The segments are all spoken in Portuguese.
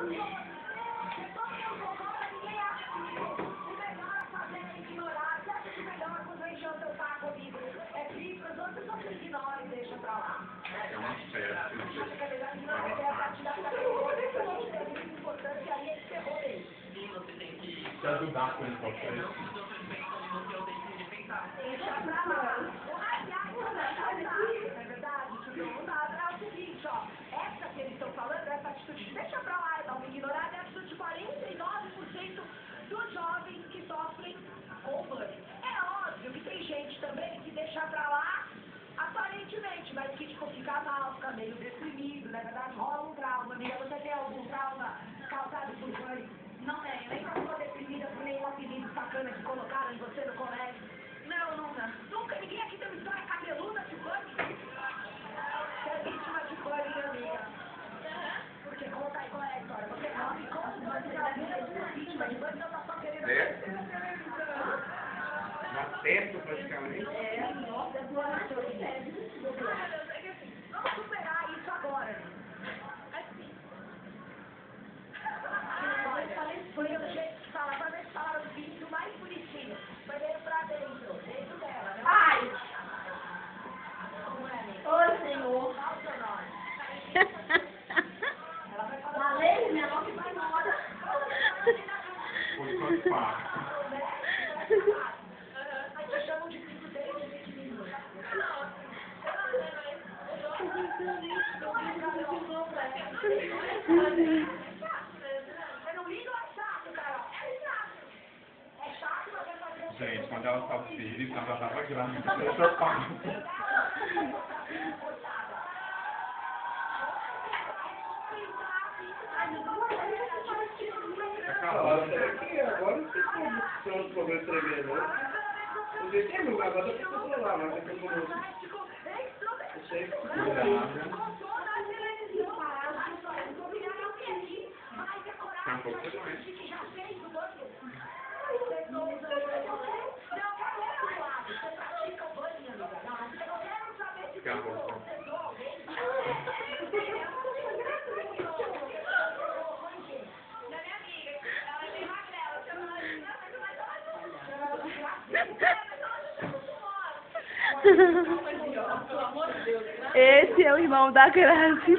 É uma festa. Se ajudar com isso, Deixa pra lá. É verdade, é o seguinte, ó. Essa que eles estão falando, essa atitude, deixa pra lá, dá uma ignorada, é a atitude de 49% dos jovens que sofrem com bullying. É óbvio que tem gente também que deixa pra lá, aparentemente, mas que tipo, fica mal, fica meio deprimido, na verdade rola um trauma. Amiga, você tem algum trauma causado por bullying? Não tenho, nem pra ficou deprimida por nenhum apelido sacana que colocaram em você no colégio. Não, nunca. Nunca? Ninguém aqui tem uma história cabeluda de bullying? Você é vítima de bullying, amiga. Porque conta aí qual é a história. Você não me conta, você é vítima de bullying, não tá só querendo aparecer na televisão. na festa, praticamente. É, nossa, é boa noite. Vamos superar isso agora. Assim. Olha, foi o jeito que fala, pra ver se falaram o vídeo mais bonitinho. Foi meio pra dentro dela, né? Ai! Como é, amiga? Oi, senhor. Qual o seu nome? Ela vai falar. Valeu, minha nova vai embora. Foi quanto fácil. Aí te chamam de filho dele de pequenininho. Você não liga ou é chato, Carol? É chato. É chato, mas vai fazer. Gente, quando ela estava filha, ela já estava grávida. Deixa eu falar. Agora você tem um problema tremendo, né? Porque tem lugar, agora tem que controlar, mas tem que controlar. Tá um pouco doente. Fica um pouco. Esse é o irmão da Grazi.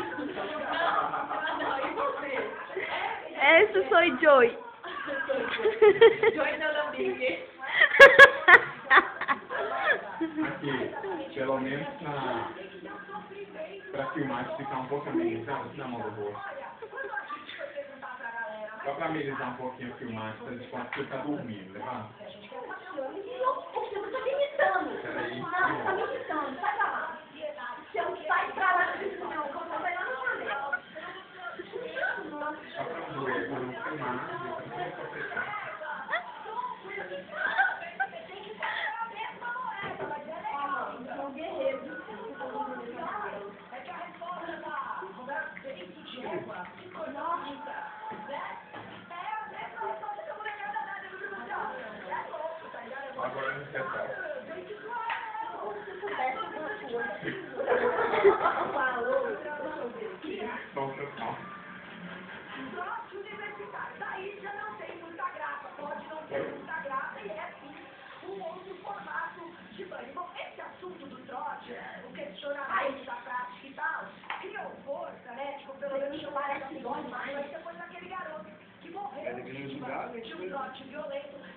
Esse sou Joy. Joy não lambique. Aqui, pelo menos pra filmar ficar um pouco amenizado na mão do rosto. Só pra amenizar um pouquinho a filmagem, pra gente conseguir ficar dormindo, levanta. Você tá me imitando. Peraí. Não, você tá me imitando. Sai pra lá. Sai pra lá, não. Você vai lá na janela. Só pra não doer, pra não filmar, pra não fechar. São guerreiros. É que a resposta da conversa desse de égua psicológica, né? É a mesma resposta que a molecada dá dentro do museu. É louco, tá ligado? Agora não quer estar. Só sensação. Trote universitário. Daí já não tem muita graça. Pode não ter muita graça e é sim um outro formato de banho. Bom, esse assunto do trote, o questionamento da prática e tal, criou força, né? Tipo, pelo menos parece que dói mais. Mas depois daquele garoto que morreu de um trote violento.